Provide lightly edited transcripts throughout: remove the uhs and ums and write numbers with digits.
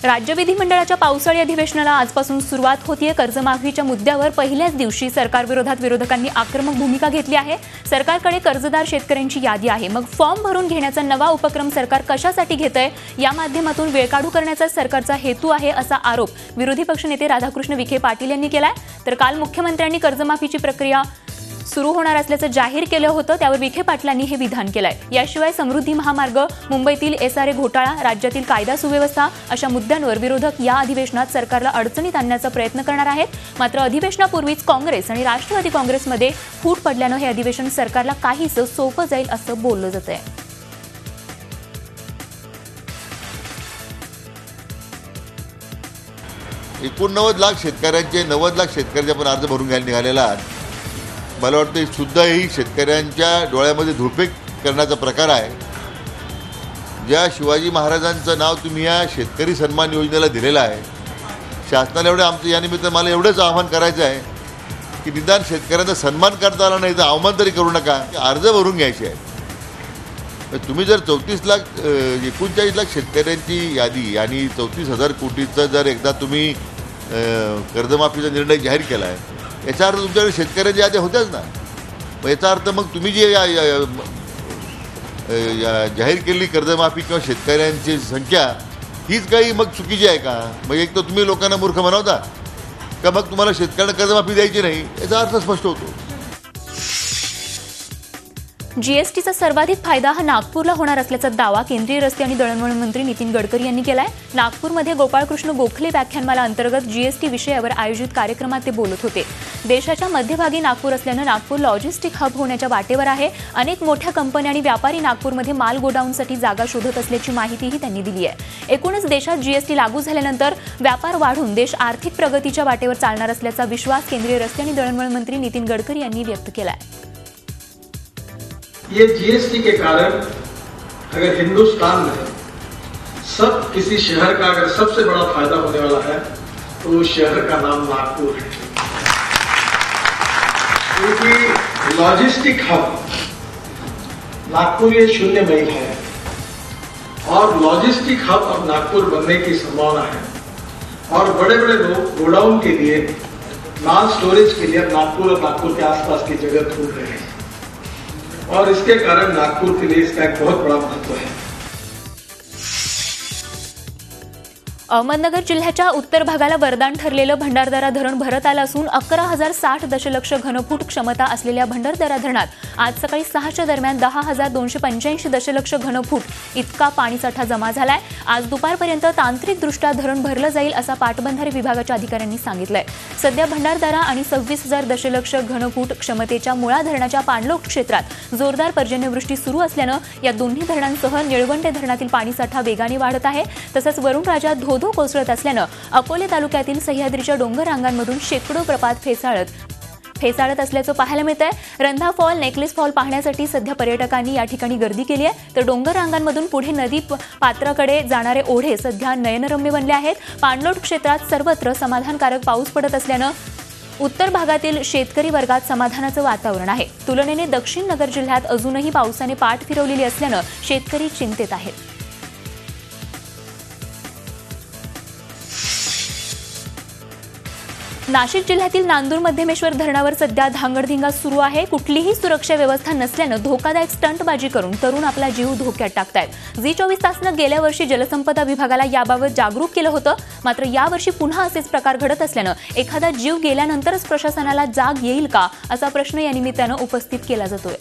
राज्य विधिमंडळाच्या पावसाळी अधिवेशनाला आजपासून सुरुवात होतीये। कर्जमाफीच्या मुद्द्यावर पहिल्याच दिवशी सरकारविरोधात विरोधकांनी आक्रमक भूमिका घेतली आहे। सरकारकडे कर्जदार शेतकऱ्यांची यादी आहे, मग फॉर्म भरून घेण्याचा नवा उपक्रम सरकार कशासाठी घेतंय, या माध्यमातून वेळकाढू करण्याचा सरकारचा हेतू आहे असा आरोप विरोधी पक्षनेते राधाकृष्ण विखे पाटील यांनी केलाय। तर काल मुख्यमंत्र्यांनी कर्जमाफीची प्रक्रिया सुरू होणार असल्याचं जाहीर केलं होतं, त्यावर विखे पाटलांनी हे विधान केलंय। याशिवाय समृद्धी महामार्ग, मुंबईतील SRA घोटाळा, राज्यातील कायदा सुव्यवस्था अशा मुद्द्यांवर विरोधक या अधिवेशनात सरकारला अडचणीत आणण्याचा प्रयत्न करणार आहेत। मात्र अधिवेशनापूर्वीच काँग्रेस आणि राष्ट्रवादी काँग्रेसमध्ये फूट पडल्यानं हे अधिवेशन सरकारला काहीसं सोपं जाईल असं बोललं जातंय। 89 लाख शेतकऱ्यांचे 90 लाख शेतकऱ्यांचे आपण अर्ज भरून घ्यायला निघालेला आहात। मला वाटतं सुद्धा ही शेतकऱ्यांच्या डोळ्यामध्ये धुळफेक करण्याचा प्रकार आहे। ज्या शिवाजी महाराजांचं नाव तुम्ही या शेतकरी सन्मान योजनेला दिलेलं आहे, शासनाला एवढं आमचं या निमित्त मला एवढंच आवाहन करायचं आहे की निदान शेतकऱ्यांचा सन्मान करता आला नाही तर अवमान तरी करू नका, अर्ज भरून घ्यायचे आहे। तुम्ही जर 39 लाख शेतकऱ्यांची यादी आणि 34,000 कोटीचा जर एकदा तुम्ही कर्जमाफीचा निर्णय जाहीर केला आहे, याचा अर्थ तुमच्याकडे शेतकऱ्यांच्या याद्या होत्याच ना। मग याचा अर्थ मग तुम्ही जी जाहीर केलेली कर्जमाफी किंवा शेतकऱ्यांची संख्या हीच काही मग चुकीची आहे का? मग एक तर तुम्ही लोकांना मूर्ख बनवता का मग तुम्हाला शेतकऱ्यांना कर्जमाफी द्यायची नाही, याचा अर्थ स्पष्ट होतो। जीएसटीचा सर्वाधिक फायदा हा नागपूरला होणार असल्याचा दावा केंद्रीय रस्ते आणि दळणवळण मंत्री नितीन गडकरी यांनी केलाय। नागपूरमध्ये गोपाळकृष्ण गोखले व्याख्यानमाला अंतर्गत जीएसटी विषयावर आयोजित कार्यक्रमात ते बोलत होते। देशाच्या मध्यभागी नागपूर असल्यानं नागपूर लॉजिस्टिक हब होण्याच्या वाटेवर आहे। अनेक मोठ्या कंपन्या आणि व्यापारी नागपूरमध्ये माल गोडाऊनसाठी जागा शोधत असल्याची माहितीही त्यांनी दिली आहे। एकूणच देशात जीएसटी लागू झाल्यानंतर व्यापार वाढून देश आर्थिक प्रगतीच्या वाटेवर चालणार असल्याचा विश्वास केंद्रीय रस्ते आणि दळणवळण मंत्री नितीन गडकरी यांनी व्यक्त केलाय। ये जीएसटी के कारण अगर हिंदुस्तान में सब किसी शहर का अगर सबसे बड़ा फायदा होने वाला है तो उस शहर का नाम नागपुर है, क्योंकि लॉजिस्टिक हब नागपुर ये 0 मील है और लॉजिस्टिक हब अब नागपुर बनने की संभावना है और बड़े बड़े लोग गोडाउन के लिए, माल स्टोरेज के लिए नागपुर और नागपुर के आसपास की जगह ढूंढ रहे हैं और इसके कारण नागपुर के लिए इसका एक बहुत बड़ा महत्व है। अहमदनगर जिल्ह्याच्या उत्तर भागाला वरदान ठरलेलं भंडारदरा धरण भरत आलं असून 11,060 दशलक्ष घनफूट क्षमता असलेल्या भंडारदरा धरणात आज सकाळी 6च्या दरम्यान 10,285 दशलक्ष घनफूट इतका पाणीसाठा जमा झालाय। आज दुपारपर्यंत तांत्रिकदृष्ट्या धरण भरलं जाईल असा पाटबंधारे विभागाच्या अधिकाऱ्यांनी सांगितलंय। सध्या भंडारदरा आणि 26,000 दशलक्ष घनफूट क्षमतेच्या मुळा धरणाच्या पाणलोट क्षेत्रात जोरदार पर्जन्यवृष्टी सुरू असल्यानं या दोन्ही धरणांसह निळवंडे धरणातील पाणीसाठा वेगाने वाढत आहे। तसंच वरुण राजा धो कोसळत असल्यानं अकोले तालुक्यातील सह्याद्रीच्या डोंगर रांगांमधून शेकडो प्रपात फेसाळत असल्याचं पाहायला मिळतंय। रंधा फॉल, नेकलेस फॉल पाहण्यासाठी सध्या पर्यटकांनी या ठिकाणी गर्दी केली आहे। तर डोंगर रांगांमधून पुढे नदी पात्राकडे जाणारे ओढे सध्या नयनरम्य बनले आहेत। पाणलोट क्षेत्रात सर्वत्र समाधानकारक पाऊस पडत असल्यानं उत्तर भागातील शेतकरी वर्गात समाधानाचं वातावरण आहे। तुलनेने दक्षिण नगर जिल्ह्यात अजूनही पावसाने पाठ फिरवलेली असल्यानं शेतकरी चिंतेत आहेत। नाशिक जिल्ह्यातील नांदूर मध्यमेश्वर धरणावर सध्या धांगडधिंगा सुरू आहे। कुठलीही सुरक्षा व्यवस्था नसल्यानं धोकादायक स्टंटबाजी करून तरुण आपला जीव धोक्यात टाकतायत। झी24 तासनं गेल्या वर्षी जलसंपदा विभागाला याबाबत जागरूक केलं होतं, मात्र यावर्षी पुन्हा असेच प्रकार घडत असल्यानं एखादा जीव गेल्यानंतरच प्रशासनाला जाग येईल का असा प्रश्न या निमित्तानं उपस्थित केला जातोय।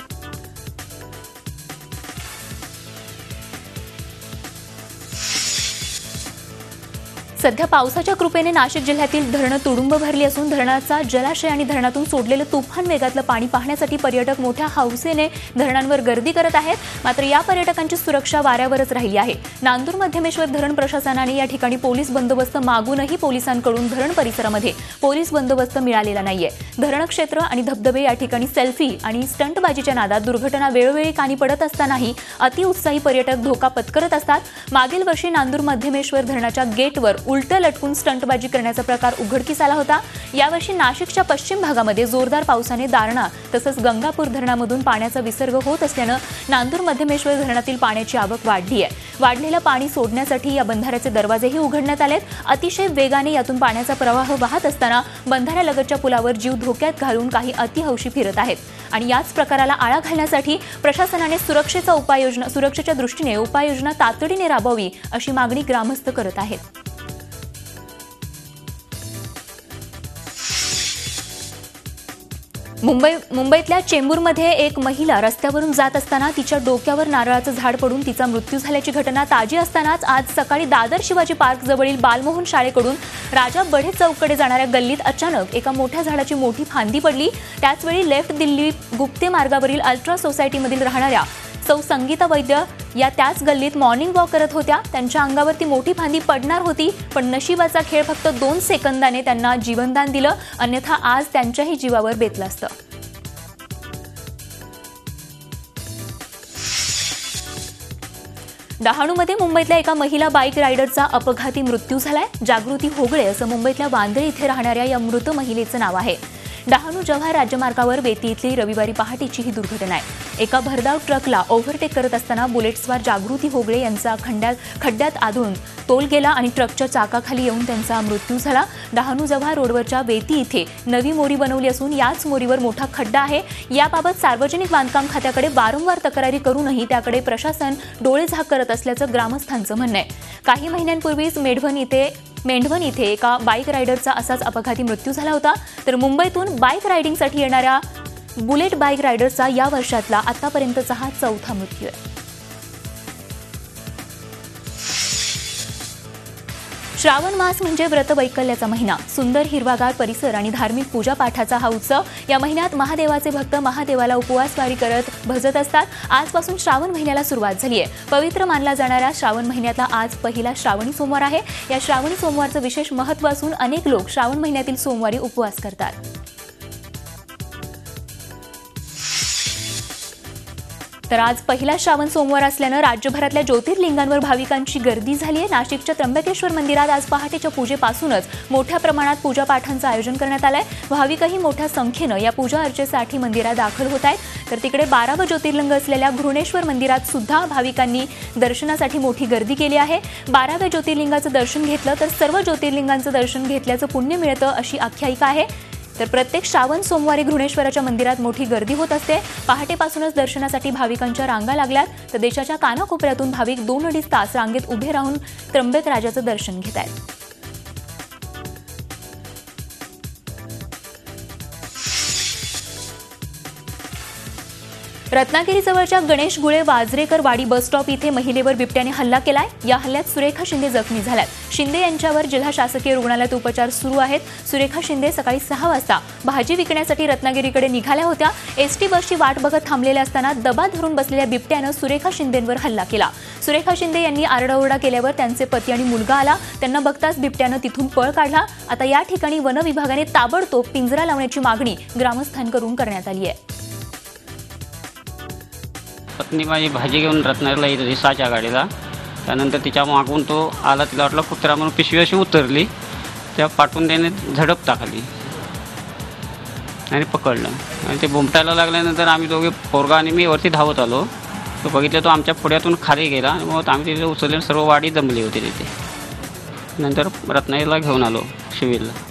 सध्या पावसाच्या कृपेने नाशिक जिल्ह्यातील धरणं तुडुंब भरली असून धरणाचा जलाशय आणि धरणातून सोडलेलं तुफान वेगातलं पाणी पाहण्यासाठी पर्यटक मोठ्या हौसेने धरणांवर गर्दी करत आहेत। मात्र या पर्यटकांची सुरक्षा वाऱ्यावरच राहिली आहे। नांदूर मध्यमेश्वर धरण प्रशासनाने या ठिकाणी पोलीस बंदोबस्त मागूनही पोलिसांकडून धरण परिसरामध्ये पोलीस बंदोबस्त मिळालेला नाहीये। धरण क्षेत्र आणि धबधबे या ठिकाणी सेल्फी आणि स्टंटबाजीच्या नादात दुर्घटना वेळोवेळी कानी पडत असतानाही अतिउत्साही पर्यटक धोका पत्करत असतात। मागील वर्षी नांदूर मध्यमेश्वर धरणाच्या गेटवर उलटं लटकून स्टंटबाजी करण्याचा प्रकार उघडकीस आला होता। यावर्षी नाशिकच्या पश्चिम भागामध्ये जोरदार पावसाने दारणा तसंच गंगापूर धरणामधून पाण्याचा विसर्ग होत असल्यानं नांदूर मध्यमेश्वर धरणातील पाण्याची आवक वाढली आहे। वाढलेलं पाणी सोडण्यासाठी या बंधाऱ्याचे दरवाजेही उघडण्यात आलेत। अतिशय वेगाने यातून पाण्याचा प्रवाह वाहत असताना बंधाऱ्यालगतच्या पुलावर जीव धोक्यात घालून काही अतिहौशी फिरत आहेत आणि याच प्रकाराला आळा घालण्यासाठी प्रशासनाने सुरक्षेच्या दृष्टीने उपाययोजना तातडीने राबवावी अशी मागणी ग्रामस्थ करत आहेत। मुंबईतल्या चेंबूरमध्ये एक महिला रस्त्यावरून जात असताना तिच्या डोक्यावर नारळाचं झाड पडून तिचा मृत्यू झाल्याची घटना ताजी असतानाच आज सकाळी दादर शिवाजी पार्क जवळील बालमोहन शाळेकडून राजा बढे चौककडे जाणाऱ्या गल्लीत अचानक एका मोठ्या झाडाची मोठी फांदी पडली। त्याचवेळी लेफ्ट दिल्ली गुप्ते मार्गावरील अल्ट्रा सोसायटीमधील राहणाऱ्या सौ संगीता वैद्य या त्याच गल्लीत मॉर्निंग वॉक करत होत्या। त्यांच्या अंगावरती मोठी फांदी पडणार होती, पण नशिबाचा खेळ फक्त 2 सेकंदाने त्यांना जीवनदान दिलं, अन्यथा आज त्यांच्याही जीवावर बेतलं असतं। डहाणूमध्ये मुंबईतल्या एका महिला बाईक रायडरचा अपघाती मृत्यू झालाय। जागृती होगळे असं मुंबईतल्या वांद्रे इथे राहणाऱ्या या मृत महिलेचं नाव आहे। डहाणू जव्हार राज्यमार्गावर वेती इथली रविवारी पहाटेची ही दुर्घटना आहे। एका भरधाव ट्रकला ओव्हरटेक करत असताना बुलेटस्वार जागृती होगळे यांचा खड्ड्यात आदळून तोल गेला आणि ट्रकच्या चाकाखाली येऊन त्यांचा मृत्यू झाला। डहाणू जव्हार रोडवरच्या वेती इथे नवी मोरी बनवली असून याच मोरीवर मोठा खड्डा आहे। याबाबत सार्वजनिक बांधकाम खात्याकडे वारंवार तक्रारी करूनही त्याकडे प्रशासन डोळेझाक करत असल्याचं ग्रामस्थांचं म्हणणं आहे। काही महिन्यांपूर्वीच मेंढवण इथे एका बाईक रायडरचा असाच अपघाती मृत्यू झाला होता, तर मुंबईतून बाईक रायडिंगसाठी येणाऱ्या बुलेट बाईक रायडरचा या वर्षातला आतापर्यंतचा हा 4था मृत्यू आहे। श्रावण मास म्हणजे व्रतवैकल्याचा महिना, सुंदर हिरवागार परिसर आणि धार्मिक पूजापाठाचा हा उत्सव। या महिन्यात महादेवाचे भक्त महादेवाला उपवासवारी करत भजत असतात। आजपासून श्रावण महिन्याला सुरुवात झाली आहे। पवित्र मानला जाणाऱ्या श्रावण महिन्यातला आज पहिला श्रावणी सोमवार आहे। या श्रावणी सोमवारचं विशेष महत्त्व असून अनेक लोक श्रावण महिन्यातील सोमवारी उपवास करतात। तर आज पहिला श्रावण सोमवार असल्यानं राज्यभरातल्या ज्योतिर्लिंगांवर भाविकांची गर्दी झाली आहे। नाशिकच्या त्र्यंबकेश्वर मंदिरात आज पहाटेच्या पूजेपासूनच मोठ्या प्रमाणात पूजापाठांचं आयोजन करण्यात आलंय। भाविकही मोठ्या संख्येनं या पूजा अर्चेसाठी मंदिरात दाखल होत आहेत। तर तिकडे 12वं ज्योतिर्लिंग असलेल्या घृणेश्वर मंदिरात सुद्धा भाविकांनी दर्शनासाठी मोठी गर्दी केली आहे। 12व्या ज्योतिर्लिंगाचं दर्शन घेतलं तर सर्व ज्योतिर्लिंगांचं दर्शन घेतल्याचं पुण्य मिळतं अशी आख्यायिका आहे। तर प्रत्येक श्रावण सोमवारी घृणेश्वराच्या मंदिरात मोठी गर्दी होत असते। पहाटेपासूनच दर्शनासाठी भाविकांच्या रांगा लागल्यात, तर देशाच्या कानाकोपऱ्यातून भाविक 2-2.5 तास रांगेत उभे राहून त्र्यंबक राजाचं दर्शन घेत आहेत। रत्नागिरीजवळच्या गणेश गुळे वाजरेकर वाडी बस स्टॉप इथे महिलेवर बिबट्याने हल्ला केलाय। या हल्ल्यात सुरेखा शिंदे जखमी झाल्यात। शिंदे यांच्यावर जिल्हा शासकीय रुग्णालयात उपचार सुरू आहेत। सुरेखा शिंदे सकाळी 6 वाजता भाजी विकण्यासाठी रत्नागिरीकडे निघाल्या होत्या। एसटी बसची वाट बघत थांबलेल्या असताना दबा धरून बसलेल्या बिबट्यानं सुरेखा शिंदेंवर हल्ला केला। सुरेखा शिंदे यांनी आरडाओरडा केल्यावर त्यांचे पती आणि मुलगा आला। त्यांना बघताच बिबट्यानं तिथून पळ काढला। आता या ठिकाणी वन विभागाने ताबडतोब पिंजरा लावण्याची मागणी ग्रामस्थांकडून करण्यात आली आहे। पत्नी माझी भाजी घेऊन रत्नागिरीला येत होती 6च्या गाडीला। त्यानंतर तिच्या मागून तो आला, तिला वाटलं कुत्रा म्हणून पिशवी अशी उतरली, त्या पाठून त्याने झडप टाकली आणि पकडलं आणि ते भुमटायला लागल्यानंतर आम्ही दोघे पोरगा आणि मी वरती धावत आलो। तो बघितलं तो आमच्या पुढ्यातून खाली गेला आणि मग आम्ही तिथे उचलले, सर्व वाडी जमली होती तिथे। नंतर रत्नागिरीला घेऊन आलो शिवीरला।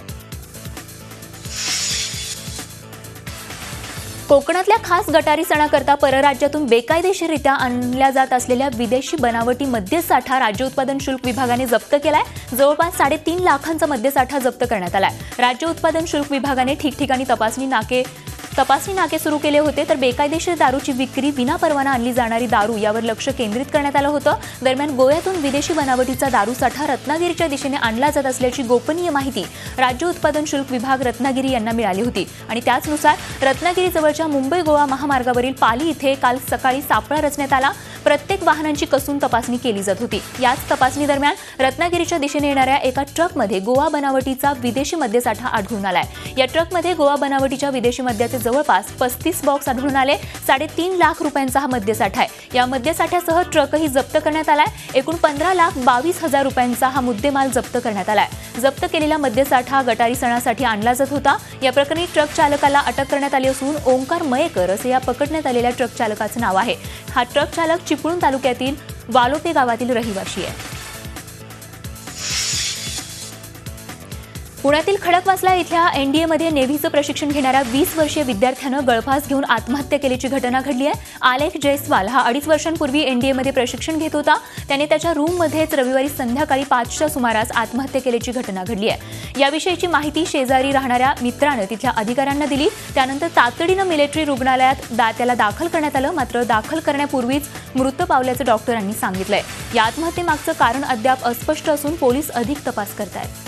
कोकणातल्या खास गटारी सणाकरता परराज्यातून बेकायदेशीररित्या आणल्या जात असलेल्या विदेशी बनावटी मद्यसाठा राज्य उत्पादन शुल्क विभागाने जप्त केलाय। जवळपास 3.5 लाखांचा मद्यसाठा जप्त करण्यात आलाय। राज्य उत्पादन शुल्क विभागाने ठिकठिकाणी तपासणी नाके सुरू केले होते, तर बेकायदेशीर दारूची विक्री, विनापरवाना आणली जाणारी दारू यावर लक्ष केंद्रित करण्यात आलं होतं। दरम्यान गोव्यातून विदेशी बनावटीचा दारूसाठा रत्नागिरीच्या दिशेने आणला जात असल्याची गोपनीय माहिती राज्य उत्पादन शुल्क विभाग रत्नागिरी यांना मिळाली होती आणि त्याचनुसार रत्नागिरीजवळच्या मुंबई गोवा महामार्गावरील पाली इथे काल सकाळी सापळा रचण्यात आला। प्रत्येक वाहनांची कसून तपासणी केली जात होती. याच तपासणी दरम्यान रत्नागिरीच्या दिशेने येणाऱ्या एका ट्रकमध्ये गोवा बनावटीचा विदेशी मद्यसाठा आढळून आलाय. या ट्रकमध्ये गोवा बनावटीच्या विदेशी मद्याचे जवळपास 35 बॉक्स आढळून आले. 3.5 लाख रुपयांचा हा मद्यसाठा आहे. या मद्यसाठ्यासह ट्रकही जप्त करण्यात आलाय. एकूण 15,22,000 रुपयांचा हा मुद्देमाल जप्त करण्यात आलाय. जप्त केलेला मद्यसाठा गटारी सणासाठी आणला जात होता. या प्रकरणी ट्रक चालकाला अटक करण्यात आली असून ओंकार मयेकर असे या पकडण्यात आलेल्या ट्रक चालकाचं नाव आहे. हा ट्रक चालक चिपळूण तालुक्यातील वालोपे गावातील रहिवासी आहे. पुण्यातील खडकवासला इथल्या एनडीएमध्ये नेव्हीचं प्रशिक्षण घेणाऱ्या 20 वर्षीय विद्यार्थ्यानं गळफास घेऊन आत्महत्या केल्याची घटना घडली आहे. आलेख जयस्वाल हा 2.5 वर्षांपूर्वी एनडीएमध्ये प्रशिक्षण घेत होता. त्याने त्याच्या रूममध्येच रविवारी संध्याकाळी 5च्या सुमारास आत्महत्या केल्याची घटना घडली आहे. याविषयीची माहिती शेजारी राहणाऱ्या मित्रानं तिथल्या अधिकाऱ्यांना दिली. त्यानंतर तातडीनं मिलिटरी रुग्णालयात त्याला दाखल करण्यात आलं. मात्र दाखल करण्यापूर्वीच मृत पावल्याचं डॉक्टरांनी सांगितलंय. या आत्महत्येमागचं कारण अद्याप अस्पष्ट असून पोलीस अधिक तपास करतायत.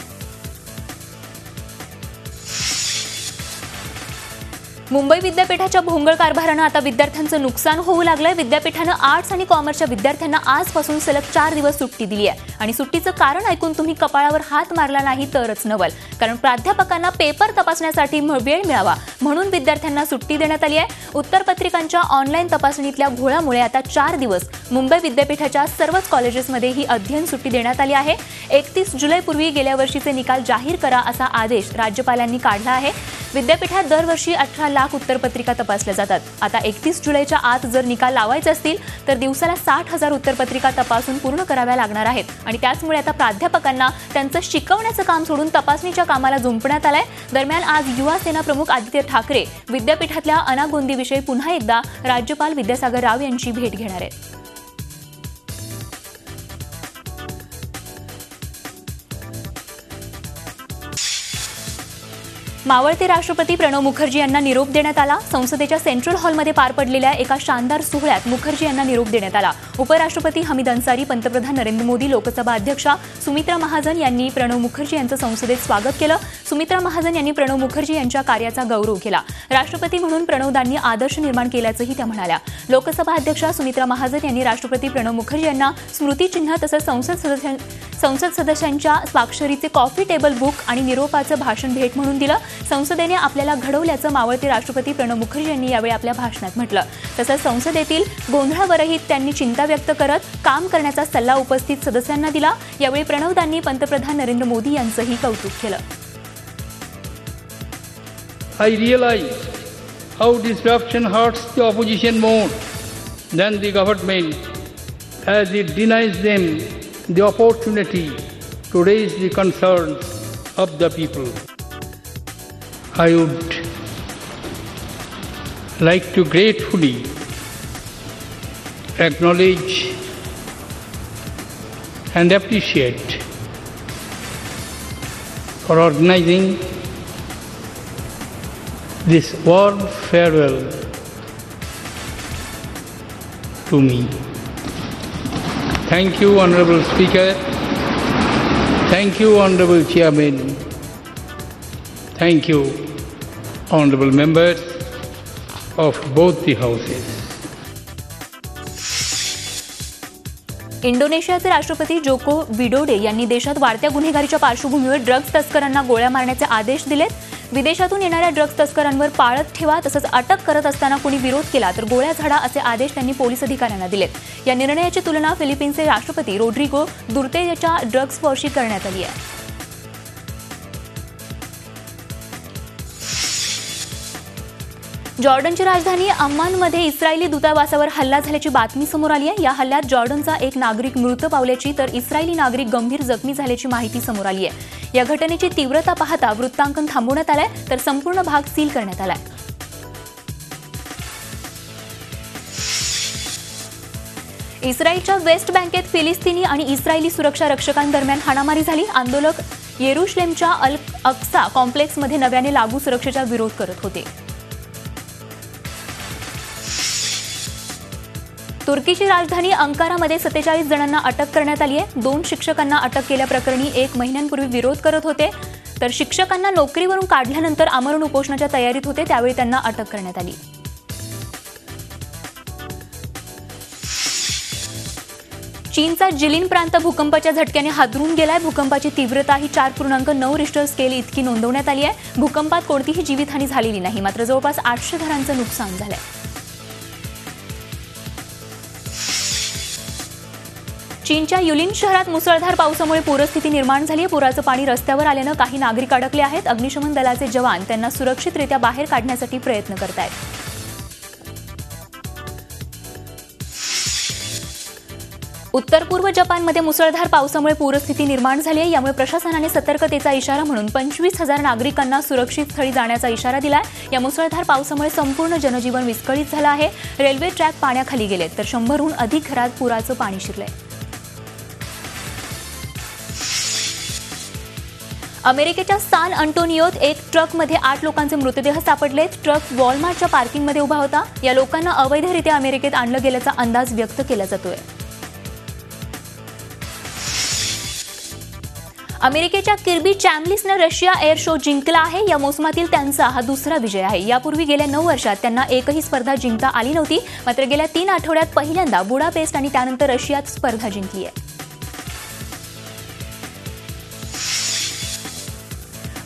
मुंबई विद्यापीठाच्या भोंगळ कारभारानं आता विद्यार्थ्यांचं नुकसान होऊ लागलंय. विद्यापीठानं आर्ट्स आणि कॉमर्सच्या विद्यार्थ्यांना आजपासून सलग 4 दिवस सुट्टी दिली आहे. आणि सुट्टीचं कारण ऐकून तुम्ही कपाळावर हात मारला नाही तरच नवल. कारण प्राध्यापकांना पेपर तपासण्यासाठी वेळ मिळावा म्हणून विद्यार्थ्यांना सुट्टी देण्यात आली आहे. उत्तरपत्रिकांच्या ऑनलाईन तपासणीतल्या घोळामुळे आता 4 दिवस मुंबई विद्यापीठाच्या सर्वच कॉलेजेसमध्ये ही अध्ययन सुट्टी देण्यात आली आहे. 31 जुलैपूर्वी गेल्या वर्षीचे निकाल जाहीर करा असा आदेश राज्यपालांनी काढला आहे. विद्यापीठात दरवर्षी 18 लाख उत्तरपत्रिका तपासल्या जातात. आता 31 जुलैच्या आत जर निकाल लावायचे असतील तर दिवसाला 60,000 उत्तरपत्रिका तपासून पूर्ण कराव्या लागणार आहेत. आणि त्याचमुळे आता प्राध्यापकांना त्यांचं शिकवण्याचं काम सोडून तपासणीच्या कामाला जुंपण्यात आलंय. दरम्यान आज युवा सेना प्रमुख आदित्य ठाकरे विद्यापीठातल्या अनागोंदीविषयी पुन्हा एकदा राज्यपाल विद्यासागर राव यांची भेट घेणार आहेत. मावळते राष्ट्रपती प्रणव मुखर्जी यांना निरोप देण्यात आला. संसदेच्या सेंट्रल हॉलमध्ये पार पडलेल्या एका शानदार सोहळ्यात मुखर्जी यांना निरोप देण्यात आला. उपराष्ट्रपती हमीद अन्सारी, पंतप्रधान नरेंद्र मोदी, लोकसभा अध्यक्षा सुमित्रा महाजन यांनी प्रणव मुखर्जी यांचं संसदेत स्वागत केलं. सुमित्रा महाजन यांनी प्रणव मुखर्जी यांच्या कार्याचा गौरव केला. राष्ट्रपती म्हणून प्रणवदांनी आदर्श निर्माण केल्याचंही त्या म्हणाल्या. लोकसभा अध्यक्षा सुमित्रा महाजन यांनी राष्ट्रपती प्रणव मुखर्जी यांना स्मृतिचिन्ह तसंच संसद सदस्यांच्या स्वाक्षरीचे कॉफी टेबल बुक आणि निरोपाचं भाषण भेट म्हणून दिलं. संसदेने आपल्याला घडवल्याचं मावळते राष्ट्रपती प्रणव मुखर्जी यांनी यावेळी आपल्या भाषणात म्हटलं. तसंच संसदेतील गोंधळावरही त्यांनी चिंता व्यक्त करत काम करण्याचा सल्ला उपस्थित सदस्यांना दिला. यावेळी प्रणवदांनी पंतप्रधान नरेंद्र मोदी यांचंही कौतुक केलं. I realize how disruption hurts the opposition more than the government, as it denies them the opportunity to raise the concerns of the people. I would like to gratefully acknowledge and appreciate for organizing this warm farewell to me. Thank you, Honorable Speaker. Thank you, Honorable Chairman. Thank you, Honorable members of both the houses. इंडोनेशियाचे राष्ट्रपती जोको विडोडे यांनी देशात वाढत्या गुन्हेगारीच्या पार्श्वभूमीवर drugs तस्करांना गोळ्या मारण्याचे आदेश दिलेत. विदेशातून येणाऱ्या ड्रग्ज तस्करांवर पाळत ठेवा, तसंच अटक करत असताना कोणी विरोध केला तर गोळ्या झाडा असे आदेश त्यांनी पोलीस अधिकाऱ्यांना दिलेत. या निर्णयाची तुलना फिलिपिन्सचे राष्ट्रपती रोड्रिगो दुर्तेच्या ड्रग्ज वॉरशी करण्यात आली आहे. जॉर्डनची राजधानी अम्मानमध्ये इस्रायली दूतावासावर हल्ला झाल्याची बातमी समोर आली आहे. या हल्ल्यात जॉर्डनचा एक नागरिक मृत पावल्याची तर इस्रायली नागरिक गंभीर जखमी झाल्याची माहिती समोर आली आहे. या घटनेची तीव्रता पाहता वृत्तांकन थांबवण्यात आलंय तर संपूर्ण भाग सील करण्यात आलाय. इस्रायलच्या वेस्ट बँकेत फिलिस्तीनी आणि इस्रायली सुरक्षा रक्षकांदरम्यान हाणामारी झाली. आंदोलक येरुशलेमच्या अल अक्सा कॉम्प्लेक्समध्ये नव्याने लागू सुरक्षेचा विरोध करत होते. तुर्कीची राजधानी अंकारामध्ये 47 जणांना अटक करण्यात आली आहे. 2 शिक्षकांना अटक केल्याप्रकरणी 1 महिन्यांपूर्वी विरोध करत होते तर शिक्षकांना नोकरीवरून काढल्यानंतर आमरण उपोषणाच्या तयारीत होते त्यावेळी त्यांना अटक करण्यात आली. चीनचा जिलिन प्रांत भूकंपाच्या झटक्याने हादरून गेलाय. भूकंपाची तीव्रता ही 4.9 रिश्टर स्केल इतकी नोंदवण्यात आली आहे. भूकंपात कोणतीही जीवितहानी झालेली नाही, मात्र जवळपास 800 घरांचं नुकसान झालंय. चीनच्या युलिन शहरात मुसळधार पावसामुळे पूरस्थिती निर्माण झाली आहे. पुराचं पाणी रस्त्यावर आल्यानं काही नागरिक अडकले आहेत. अग्निशमन दलाचे जवान त्यांना सुरक्षितरित्या बाहेर काढण्यासाठी प्रयत्न करत आहेत. उत्तर पूर्व जपानमध्ये मुसळधार पावसामुळे पूरस्थिती निर्माण झाली आहे. यामुळे प्रशासनाने सतर्कतेचा इशारा म्हणून 25,000 नागरिकांना सुरक्षित स्थळी जाण्याचा इशारा दिलाय. या मुसळधार पावसामुळे संपूर्ण जनजीवन विस्कळीत झालं आहे. रेल्वे ट्रॅक पाण्याखाली गेलेत, तर 100हून अधिक घरात पुराचं पाणी शिरलंय. अमेरिकेच्या सान अंटोनियोत एक ट्रकमध्ये 8 लोकांचे मृतदेह सापडलेत. ट्रक वॉलमार्टच्या पार्किंगमध्ये उभा होता. या लोकांना अवैधरित्या अमेरिकेत आणलं गेल्याचा अंदाज व्यक्त केला जातोय. अमेरिकेच्या किर्बी चॅमलिसनं रशिया एअर शो जिंकला आहे. या मोसमातील त्यांचा हा दुसरा विजय आहे. यापूर्वी गेल्या 9 वर्षात त्यांना एकही स्पर्धा जिंकता आली नव्हती. मात्र गेल्या 3 आठवड्यात पहिल्यांदा बुडापेस्ट आणि त्यानंतर रशियात स्पर्धा जिंकली आहे.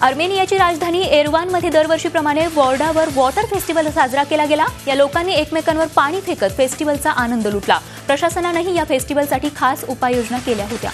अर्मेनियाची राजधानी एरवानमध्ये दरवर्षीप्रमाणे वॉर्डावर वॉटर फेस्टिवल साजरा केला गेला. या लोकांनी एकमेकांवर पाणी फेकत फेस्टिवलचा आनंद लुटला. प्रशासनानंही या फेस्टिवलसाठी खास उपाययोजना केल्या होत्या.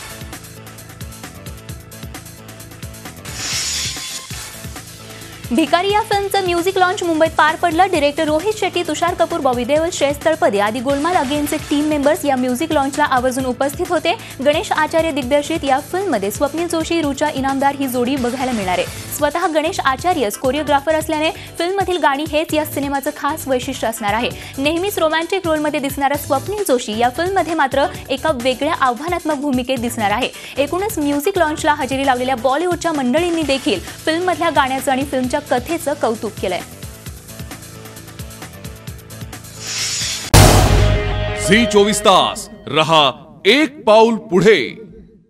भिकारी या फिल्मचं म्युझिक लॉन्च मुंबईत पार पडलं. डायरेक्टर रोहित शेट्टी, तुषार कपूर, बॉबी देओल, श्रेयस तळपदे आदी गोलमाल अगेनचे टीम मेंबर्स या म्युझिक लॉन्चला आवर्जून उपस्थित होते. गणेश आचार्य दिग्दर्शित या फिल्ममध्ये स्वप्नील जोशी, रुचा इनामदार ही जोडी बघायला मिळणार आहे. स्वतः गणेश आचार्यच कोरिओग्राफर असल्याने फिल्ममधील गाणी हेच या सिनेमाचं खास वैशिष्ट्य असणार आहे. नेहमीच रोमॅन्टिक रोलमध्ये दिसणारा स्वप्नील जोशी या फिल्ममध्ये मात्र एका वेगळ्या आव्हानात्मक भूमिकेत दिसणार आहे. एकूणच म्युझिक लॉन्चला हजेरी लावलेल्या बॉलिवूडच्या मंडळींनी देखील फिल्ममधल्या गाण्याचं आणि फिल्मच्या कथेचं कौतुक केलंय. झी 24 तास रहा एक पाऊल पुढे.